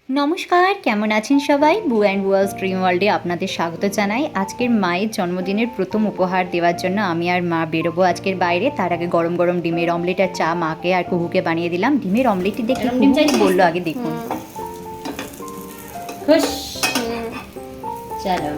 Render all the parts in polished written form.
নমস্কার, কেমন আছেন সবাই? বু অ্যান্ড বুয়াস ড্রিম ওয়ার্ল্ডে আপনাদের স্বাগত জানাই। আজকের মায়ের জন্মদিনের প্রথম উপহার দেওয়ার জন্য আমি আর মা বেরোবো আজকের বাইরে। তার আগে গরম গরম ডিমের অমলেট আর চা মাকে আর কুহুকে বানিয়ে দিলাম। ডিমের অমলেটটি দেখে ডিম চাই বললো, আগে দেখুন। খুশ, চলো।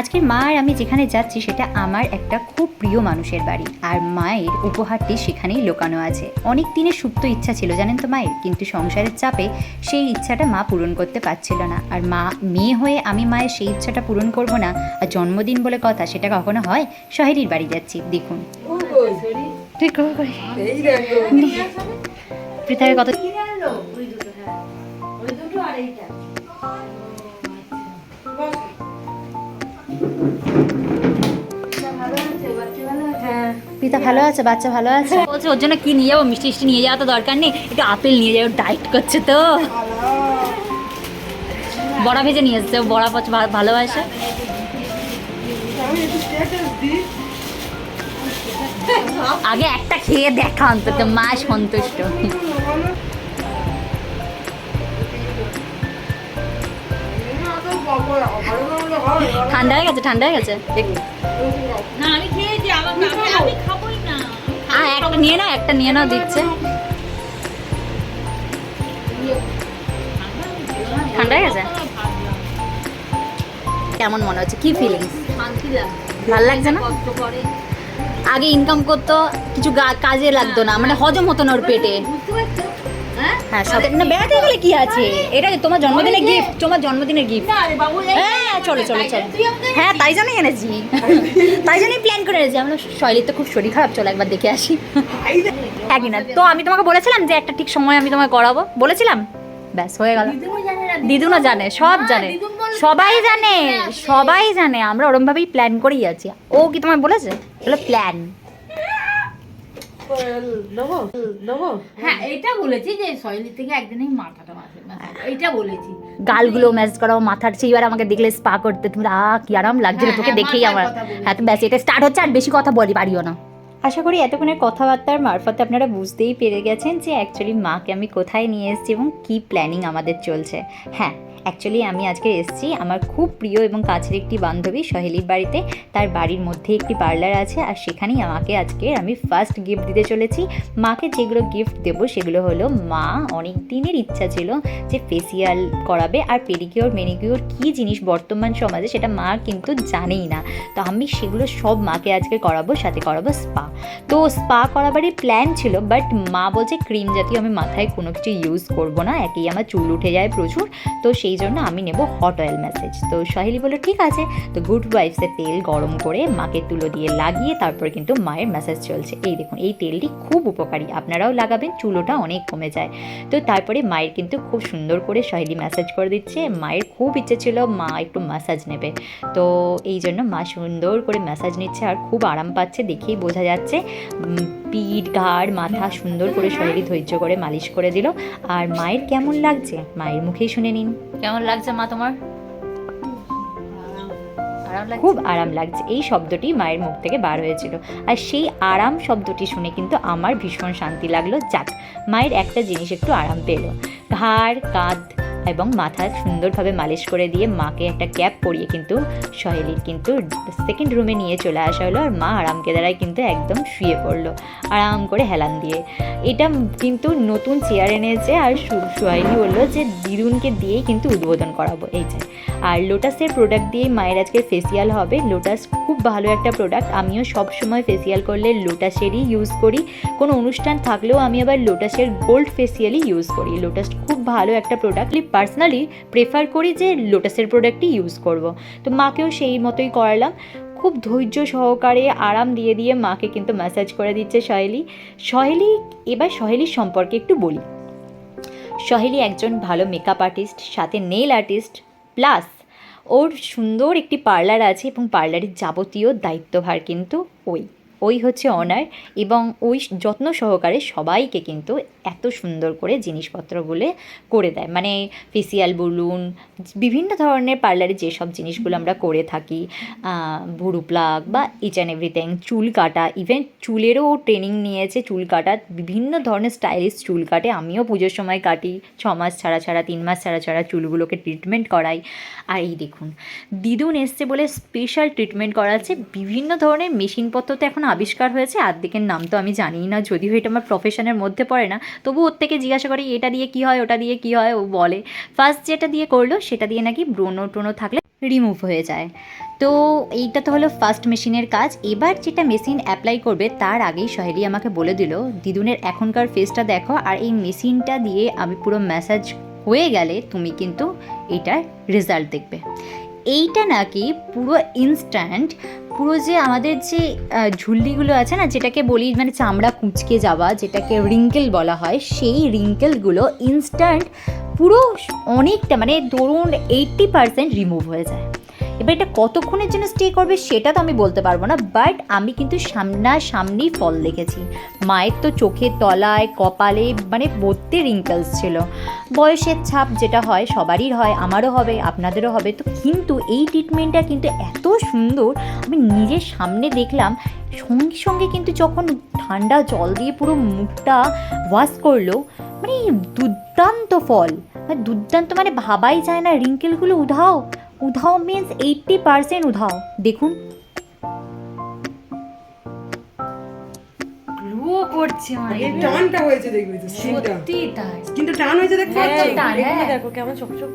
আজকের মা আর আমি যেখানে যাচ্ছি সেটা আমার একটা খুব প্রিয় মানুষের বাড়ি, আর মায়ের উপহারটি সেখানেই লুকানো আছে। অনেক দিনের সুপ্ত ইচ্ছা ছিল জানেন তো মায়ের, কিন্তু সংসারের চাপে সেই ইচ্ছাটা মা পূরণ করতে পারছিল না। আর মা মেয়ে হয়ে আমি মায়ের সেই ইচ্ছাটা পূরণ করব না, আর জন্মদিন বলে কথা সেটা কখনো হয়? সহেলির বাড়ি যাচ্ছি, দেখুন। পৃথাকে কত পিতা ভালো আছে, বাচ্চা ভালো আছে। বলছে ওর জন্য কি নিয়ে যাবো, মিষ্টি মিষ্টি নিয়ে যাওয়া তো দরকার নেই, একটু আপেল নিয়ে যাবো, ডায়েট করছে তো। বড়া ভেজে নিয়ে এসছে, বড়া ভালোবাসে। আগে একটা খেয়ে দেখা অন্তত, মা সন্তুষ্ট। ঠান্ডা হয়ে গেছে, ঠান্ডা হয়ে গেছে। না আমি খেয়েছি, আমি খাবোই না। একটা নিয়ে নাও, একটা নিয়ে নাও, দিচ্ছে। ঠান্ডা হয়ে গেছে। কেমন মনে হচ্ছে, কি ফিলিংস? শান্তি লাগে, ভালো লাগছে না? কষ্ট করে আগে ইনকাম করতো, কিছু কাজে লাগতো না, মানে হজম হতো না ওর পেটে। বুঝতে পারছো? হ্যাঁ হ্যাঁ, সব না, বেড়াতে গেলে কি আছে, এটা তোমার জন্মদিনের গিফট, তোমার জন্মদিনের গিফট। না রে বাবু, হ্যাঁ চলো চলো চলো। হ্যাঁ তাই জন্যই এনেছি, তাই জন্যই প্ল্যান করে এনেছি। আমরা শৈলীর তো খুব শরীর খারাপ, চলো একবার দেখে আসি। একই না তো, আমি তোমাকে বলেছিলাম যে একটা ঠিক সময় আমি তোমাকে করাবো, বলেছিলাম, ব্যাস হয়ে গেল। দিদুনও জানে, সব জানে, সবাই জানে, সবাই জানে। আমরা ওরমভাবেই প্ল্যান করেই আছি। ও কি তোমায় বলেছে? বলে প্ল্যান। হ্যাঁ এটা বলেছি যে শৈলী থেকে একদিনই মাথাটা মাসে, এইটা বলেছি। গালগুলো ম্যাসেজ করাও, মাথার সেইবার আমাকে দেখলে স্পা করতে, তুমি কি আরাম লাগছিল তোকে দেখেই আমার। হ্যাঁ তো ব্যাস, এটা স্টার্ট হচ্ছে, আর বেশি কথা পারিও না। আশা করি এতক্ষণের কথাবার্তার মারফতে আপনারা বুঝতেই পেরে গেছেন যে অ্যাকচুয়ালি মাকে আমি কোথায় নিয়ে এসেছি এবং কী প্ল্যানিং আমাদের চলছে। হ্যাঁ, অ্যাকচুয়ালি আমি আজকে এসেছি আমার খুব প্রিয় এবং কাছের একটি বান্ধবী সহেলির বাড়িতে। তার বাড়ির মধ্যে একটি পার্লার আছে, আর সেখানেই আমাকে আজকে আমি ফার্স্ট গিফট দিতে চলেছি। মাকে যেগুলো গিফট দেবো সেগুলো হলো, মা অনেক দিনের ইচ্ছা ছিল যে ফেসিয়াল করাবে, আর পেডিকিওর ম্যানিকিওর কী জিনিস বর্তমান সমাজে সেটা মা কিন্তু জানেই না। তো আমি সেগুলো সব মাকে আজকে করাবো, সাথে করাবো স্পা। তো স্পা করাবারই প্ল্যান ছিল, বাট মা বলছে ক্রিম জাতীয় আমি মাথায় কোনো কিছু ইউজ করবো না, একেই আমার চুল উঠে যায় প্রচুর, তো সেই জন্য আমি নেব হট অয়েল ম্যাসেজ। তো সহেলি বলল ঠিক আছে। তো গুড ওয়াইফসের তেল গরম করে মাকে তুলো দিয়ে লাগিয়ে তারপর কিন্তু মায়ের ম্যাসেজ চলছে। এই দেখুন, এই তেলটি খুব উপকারী, আপনারাও লাগাবেন, চুলোটা অনেক কমে যায়। তো তারপরে মায়ের কিন্তু খুব সুন্দর করে সহেলি ম্যাসেজ করে দিচ্ছে। মায়ের খুব ইচ্ছে ছিল মা একটু ম্যাসাজ নেবে, তো এই জন্য মা সুন্দর করে ম্যাসাজ নিচ্ছে, আর খুব আরাম পাচ্ছে, দেখেই বোঝা যাচ্ছে। পিঠ, ঘাড়, মাথা সুন্দর করে সহেলি ধৈর্য করে মালিশ করে দিল। আর মায়ের কেমন লাগছে মায়ের মুখেই শুনে নিন। কেমন লাগছে মা তোমার? খুব আরাম লাগছে, এই শব্দটি মায়ের মুখ থেকে বার হয়েছিল, আর সেই আরাম শব্দটি শুনে কিন্তু আমার ভীষণ শান্তি লাগলো। যাক, মায়ের একটা জিনিস একটু আরাম পেল। ঘাড়, কাঁধ এবং মাথা সুন্দরভাবে মালিশ করে দিয়ে মাকে একটা ক্যাপ পরিয়ে কিন্তু সহেলির কিন্তু সেকেন্ড রুমে নিয়ে চলে আসা হলো, আর মা আরাম কেদারায় কিন্তু একদম শুয়ে পড়লো আরাম করে হেলান দিয়ে। এটা কিন্তু নতুন চেয়ার এনেছে, আর সহেলি বললো যে দিদুনকে দিয়েই কিন্তু উদ্বোধন করাবো, এই যে। আর লোটাসের প্রোডাক্ট দিয়েই মায়ের আজকে ফেসিয়াল হবে। লোটাস খুব ভালো একটা প্রোডাক্ট, আমিও সব সময় ফেসিয়াল করলে লোটাসেরই ইউজ করি, কোনো অনুষ্ঠান থাকলেও আমি আবার লোটাসের গোল্ড ফেসিয়ালই ইউজ করি। লোটাস খুব ভালো একটা প্রোডাক্ট, পার্সোনালি প্রেফার করি যে লোটাসের প্রোডাক্টই ইউজ করব। তো মাকেও সেই মতোই করালাম, খুব ধৈর্য সহকারে আরাম দিয়ে দিয়ে মাকে কিন্তু ম্যাসাজ করে দিচ্ছে সহেলি। এবার সহেলির সম্পর্কে একটু বলি। সহেলি একজন ভালো মেকআপ আর্টিস্ট, সাথে নেল আর্টিস্ট, প্লাস ওর সুন্দর একটি পার্লার আছে, এবং পার্লারের যাবতীয় দায়িত্বভার কিন্তু ওই ওই হচ্ছে অনার, এবং ওই যত্ন সহকারে সবাইকে কিন্তু এত সুন্দর করে জিনিসপত্রগুলো করে দেয়। মানে ফেসিয়াল বলুন, বিভিন্ন ধরনের পার্লারে যেসব জিনিসগুলো আমরা করে থাকি, ভুরু প্লাগ বা ইচ অ্যান্ড এভরিথিং, চুল কাটা, ইভেন চুলেরও ট্রেনিং নিয়েছে, চুল কাটার বিভিন্ন ধরনের স্টাইলিশ চুল কাটে। আমিও পুজোর সময় কাটি, 6 মাস ছাড়া ছাড়া, 3 মাস ছাড়া ছাড়া চুলগুলোকে ট্রিটমেন্ট করাই। আর এই দেখুন দিদুন এসছে বলে স্পেশাল ট্রিটমেন্ট করাচ্ছে। বিভিন্ন ধরনের মেশিনপত্র তো এখন আবিষ্কার হয়েছে, আর্ধেকের নাম তো আমি জানিই না, যদিও এটা আমার প্রফেশনের মধ্যে পড়ে না, তবু ওর থেকে জিজ্ঞাসা করি এটা দিয়ে কী হয়, ওটা দিয়ে কী হয়। ও বলে ফার্স্ট যেটা দিয়ে করলো সেটা দিয়ে নাকি ব্রণ টোনো থাকলে রিমুভ হয়ে যায়। তো এইটা তো হলো ফার্স্ট মেশিনের কাজ। এবার যেটা মেশিন অ্যাপ্লাই করবে তার আগেই সহেলি আমাকে বলে দিল, দিদুনের এখনকার ফেসটা দেখো, আর এই মেশিনটা দিয়ে আমি পুরো ম্যাসাজ হয়ে গেলে তুমি কিন্তু এটার রেজাল্ট দেখবে। এইটা নাকি পুরো ইনস্ট্যান্ট, পুরো যে আমাদের যে ঝুল্লিগুলো আছে না, যেটাকে বলি মানে চামড়া কুঁচকে যাওয়া, যেটাকে রিঙ্কেল বলা হয়, সেই রিঙ্কেলগুলো ইনস্ট্যান্ট পুরো অনেকটা, মানে ধরুন 80% রিমুভ হয়ে যায়। এবার এটা কতক্ষণের জন্য স্টে করবে সেটা তো আমি বলতে পারবো না, বাট আমি কিন্তু সামনাসামনি ফল দেখেছি। মায়ের তো চোখের তলায়, কপালে মানে ভর্তি রিঙ্কেলস ছিল। বয়সের ছাপ যেটা হয় সবারই হয়, আমারও হবে, আপনাদেরও হবে। তো কিন্তু এই ট্রিটমেন্টটা কিন্তু এত সুন্দর, আমি নিজের সামনে দেখলাম। সঙ্গে সঙ্গে কিন্তু যখন ঠান্ডা জল দিয়ে পুরো মুখটা ওয়াশ করলো, মানে দুর্দান্ত ফল, মানে দুর্দান্ত, মানে ভাবাই যায় না। রিঙ্কেলগুলো উধাও, উধাও মিন্স 80% উধাও। দেখুন গ্লো করছে, এই টানটা হয়েছে, দেখবি তো স্কিনটা, সত্যি তাই, কিন্তু টান হয়েছে, দেখতে পাচ্ছ? টান, হ্যাঁ। দেখো কেমন চকচক।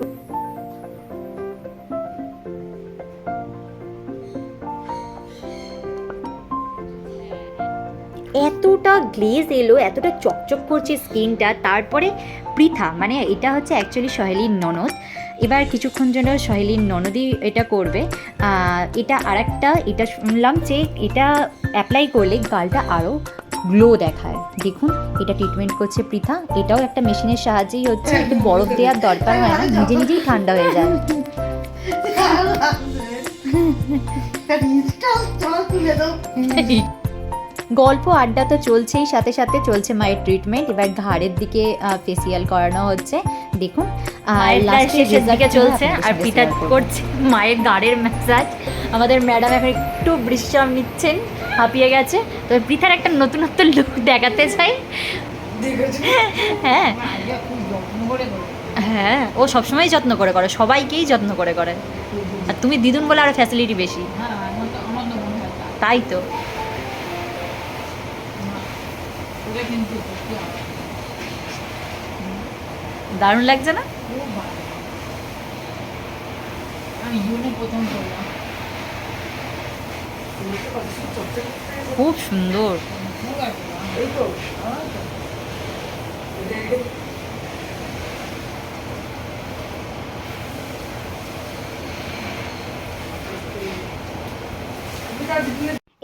এতটা গ্লেজ এলো, এতটা চকচক করছে স্কিনটা। তারপরে পৃথা, মানে এটা হচ্ছে অ্যাকচুয়ালি সহেলির ননদ। এবার কিছুক্ষণ জন্য সহেলির ননদই এটা করবে। এটা আরেকটা, এটা শুনলাম যে এটা অ্যাপ্লাই করলে গালটা আরও গ্লো দেখায়। দেখুন এটা ট্রিটমেন্ট করছে পৃথা। এটাও একটা মেশিনের সাহায্যেই হচ্ছে, একটু বরফ দেওয়ার দরকার হয় না, নিজে নিজেই ঠান্ডা হয়ে যায়। গল্প আড্ডা তো চলছেই, সাথে সাথে চলছে মায়ের ট্রিটমেন্ট। এবার ঘাড়ের দিকে ফেসিয়াল করানো হচ্ছে। দেখুন শেষের দিকে চলছে, আর পৃথা করছে মায়ের গাড়ের ম্যাসাজ। আমাদের ম্যাডাম এখন একটু বিশ্রাম নিচ্ছেন, হাঁপিয়ে গেছে। তো পৃথার একটা নতুনত্ব লুক দেখাতে চাই। হ্যাঁ হ্যাঁ, ও সবসময় যত্ন করে করে, সবাইকেই যত্ন করে করে। আর তুমি দিদুন বলে আরও ফ্যাসিলিটি বেশি। তাই তো দারুণ লাগছে না? খুব সুন্দর।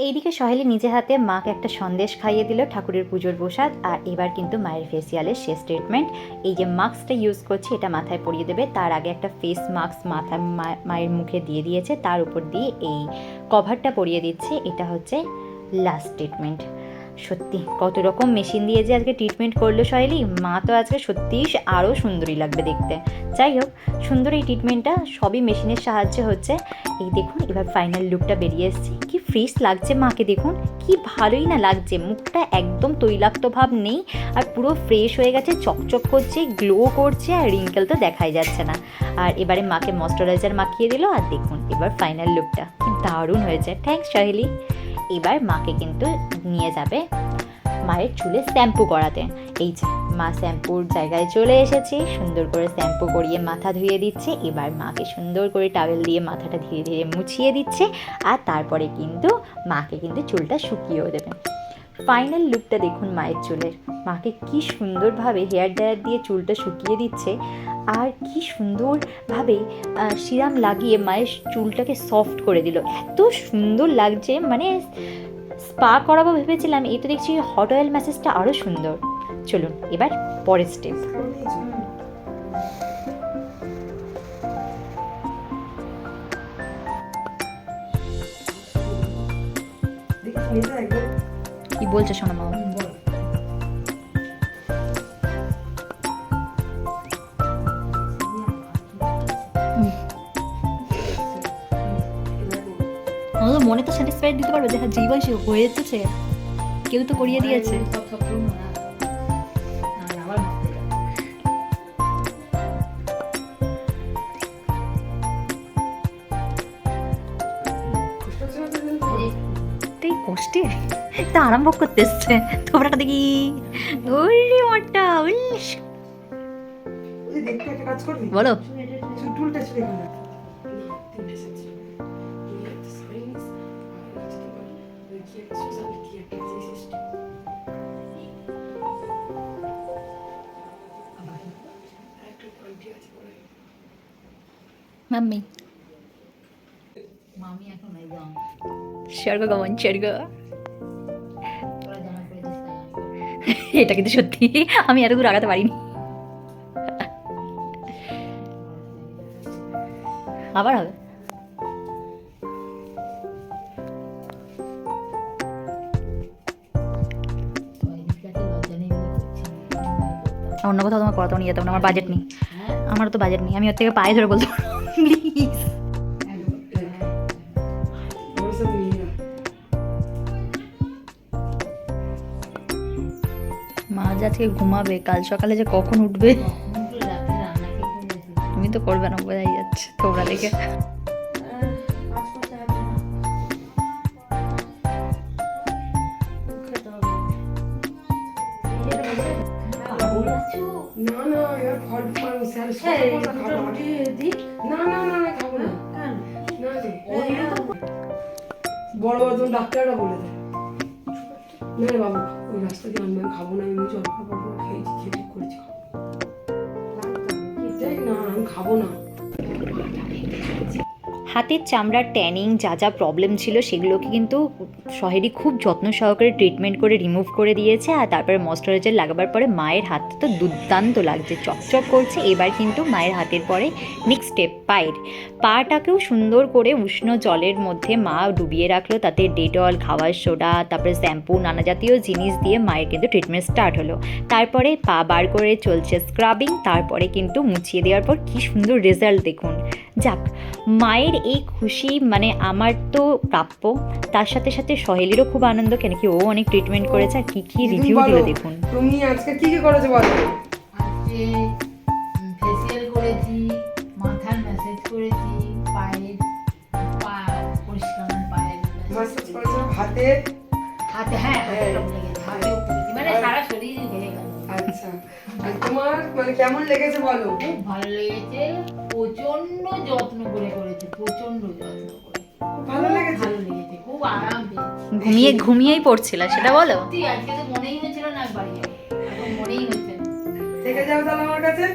এইদিকে সহেলি নিজে হাতে মাকে একটা সন্দেশ খাইয়ে দিল, ঠাকুরের পুজোর প্রসাদ। আর এবার কিন্তু মায়ের ফেসিয়ালের শেষ ট্রিটমেন্ট। এই যে মাস্কটা ইউজ করছি এটা মাথায় পরিয়ে দেবে, তার আগে একটা ফেস মাস্ক মাথায় মায়ের মুখে দিয়ে দিয়েছে, তার উপর দিয়ে এই কভারটা পরিয়ে দিচ্ছে। এটা হচ্ছে লাস্ট ট্রিটমেন্ট। সত্যি কত রকম মেশিন দিয়ে যে আজকে ট্রিটমেন্ট করলো সহেলি, মা তো আজকে সত্যিই আরও সুন্দরই লাগবে দেখতে। যাই হোক, সুন্দর এই ট্রিটমেন্টটা সবই মেশিনের সাহায্যে হচ্ছে। এই দেখুন এবার ফাইনাল লুকটা বেরিয়ে এসছে, কি ফ্রেশ লাগছে মাকে। দেখুন কি ভালোই না লাগছে, মুখটা একদম তৈলাক্ত ভাব নেই, আর পুরো ফ্রেশ হয়ে গেছে, চকচক করছে, গ্লো করছে, আর রিঙ্কেল তো দেখাই যাচ্ছে না। আর এবারে মাকে ময়েশ্চারাইজার মাখিয়ে দিল, আর দেখুন এবার ফাইনাল লুকটা কি দারুণ হয়েছে। থ্যাঙ্কস সহেলি। এবার মাকে কিন্তু নিয়ে যাবে মায়ের চুলে শ্যাম্পু করাতে। এই যে মা শ্যাম্পুর জায়গায় চলে এসেছে, সুন্দর করে শ্যাম্পু করিয়ে মাথা ধুয়ে দিচ্ছে। এবার মাকে সুন্দর করে টাওয়েল দিয়ে মাথাটা ধীরে ধীরে মুছিয়ে দিচ্ছে, আর তারপরে কিন্তু মাকে কিন্তু চুলটা শুকিয়েও দেবে। ফাইনাল লুকটা দেখুন মায়ের চুলের, মাকে কি সুন্দরভাবে হেয়ার ড্রায়ার দিয়ে চুলটা শুকিয়ে দিচ্ছে, আর কি সুন্দরভাবে সিরাম লাগিয়ে মায়ের চুলটাকে সফট করে দিল। এত সুন্দর লাগছে, মানে স্পা করাবো ভেবেছিলাম, এই তো দেখছি হট অয়েল ম্যাসেজটা আরও সুন্দর। চলুন এবার পরের স্টেপ। দেখি একদম কি বলছে শোনো মা। বল। আমাদের মনে তো স্যাটিসফাইড দিতে পারবে যে হ্যাঁ জীবন সে হয়ে যেতেছে, কেউ তো করিয়ে দিয়েছে। সব সব করবো না। আর আবার মারতে যাবে। এই কষ্টে তা আরম্ভ করতে এসছে তোমরা দেখি। ওরে মোটা উল্লিশ। ওই দেখতে একটা কাজ করবি বলো চুলটা ছুঁড়ে গেল মাম্মি মামি এখন একদম স্বর্গ গমন স্বর্গ। তোরা জামা পরে দিস তাই আমি করবো। এটা কিন্তু সত্যি আমি এত দূর আগাতে পারিনি। আবার হবে। তো এই দিকটাতে লজ্জা নেই বলে করছি না। অন্য কোথাও তোমার করাতেও নিয়ে যেতে হবে না, আমার বাজেট নেই। হ্যাঁ আমারও তো বাজেট নেই, আমি ওর থেকে পায়ে ধরে বলতে পারবো প্লিজ। ওর সাথে নিয়ে যা। মা যে আজকে ঘুমাবে, কাল সকালে যে কখন উঠবে কখন তো রাতে রান্না কে করবে? তুমি তো করবে না, বোঝাই যাচ্ছে তোমরা দেখে। কাজ করতে হবে না। খেতে হবে। পাগল আছো? না না এবার ঘর ঢুকানো স্যার এই সব কথা দুটো খাবো না। রুটি দিই? না না না আমি খাবো না কেন? না রে ওই তো বড় বড় তুমি ডাক্তাররা বলে দেয় না রে বাবু ওই রাস্তা দিয়ে আমি খাবো না, আমি জল খাবো না, খেয়েছি খেয়ে ঠিক করেছি খাবো দেখ না আমি খাবো না। হাতের চামড়ার ট্যানিং যা যা প্রবলেম ছিল সেগুলোকে কিন্তু সহেলি খুব যত্ন সহকারে ট্রিটমেন্ট করে রিমুভ করে দিয়েছে। আর তারপরে ময়শ্চারাইজার লাগাবার পরে মায়ের হাতটা তো দুর্দান্ত লাগছে, চকচক করছে। এবার কিন্তু মায়ের হাতের পরে নেক্সট স্টেপ পায়ের পাটাকেও সুন্দর করে উষ্ণ জলের মধ্যে মা ডুবিয়ে রাখলো, তাতে ডেটল, খাওয়ার সোডা, তারপরে শ্যাম্পু, নানা জাতীয় জিনিস দিয়ে মায়ের কিন্তু ট্রিটমেন্ট স্টার্ট হলো। তারপরে পা বার করে চলছে স্ক্রাবিং, তারপরে কিন্তু মুছিয়ে দেওয়ার পর কী সুন্দর রেজাল্ট দেখুন। যাক, মায়ের এই খুশি মানে আমার তো প্রাপ্য, তার সাথে সাথে সহেলিরও খুব আনন্দ, কেন কি ও অনেক ট্রিটমেন্ট করেছে আর কী কী দিদি রিভিউ বলো, দিল দেখুন। তুমি আজকে কি কি করেছো বলো? আজকে ফেসিয়াল করেছি, মাথার ম্যাসাজ করেছি, পায়ের পা পরিষ্কার পায়ের মাসাজ করেছো হাতে? হাতে, হ্যাঁ হাতেও লেগেছে, হাতেও করেছি, মানে সারা শরীর হয়ে গেল। আচ্ছা আর তোমার মানে কেমন লেগেছে বলো? খুব ভালো লেগেছে, প্রচন্ড যত্ন করে করেছে, প্রচন্ড যত্ন করে। ভালো লেগেছে? ভালো লেগেছে, খুব আরাম পেয়েছি। ঘুমিয়েই পড়ছিল সেটা বলো। সত্যি আজকে তো মনেই হচ্ছিল না বাড়ি যাবো, এখন মনেই হচ্ছে না। থেকে যাও তাহলে আমার কাছে।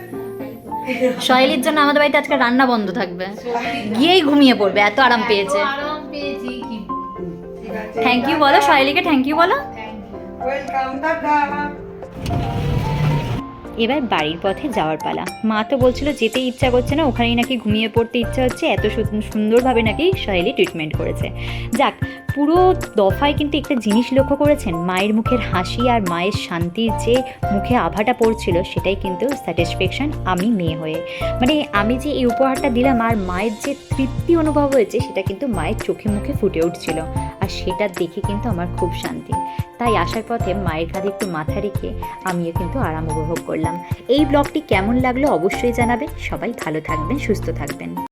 সহেলির জন্য আমাদের বাড়িতে আজকে রান্না বন্ধ থাকবে, সত্যি গিয়েই ঘুমিয়ে পড়বে, এত আরাম পেয়েছে। এত আরাম পেয়েছি কি বলবো। ঠিক আছে থ্যাংক ইউ বলো সহেলিকে, থ্যাংক ইউ বলো। Thank you. Welcome tata. এবার বাড়ির পথে যাওয়ার পালা। মা তো বলছিল যেতে ইচ্ছা করছে না, ওখানেই নাকি ঘুমিয়ে পড়তে ইচ্ছা হচ্ছে, এত সুন্দরভাবে নাকি সহেলি ট্রিটমেন্ট করেছে। যাক, পুরো দফায় কিন্তু একটা জিনিস লক্ষ্য করেছেন, মায়ের মুখের হাসি আর মায়ের শান্তির যে মুখে আভাটা পড়ছিল সেটাই কিন্তু স্যাটিসফ্যাকশন আমি মেয়ে হয়ে। মানে আমি যে এই উপহারটা দিলাম আর মায়ের যে তৃপ্তি অনুভব হয়েছে সেটা কিন্তু মায়ের চোখে মুখে ফুটে উঠছিল, আর সেটা দেখে কিন্তু আমার খুব শান্তি। তাই আসার পথে মায়ের কাঁধে একটু মাথা রেখে আমিও কিন্তু আরাম উপভোগ করলাম। এই ব্লগটি কেমন লাগলো অবশ্যই জানাবেন। সবাই ভালো থাকবেন, সুস্থ থাকবেন।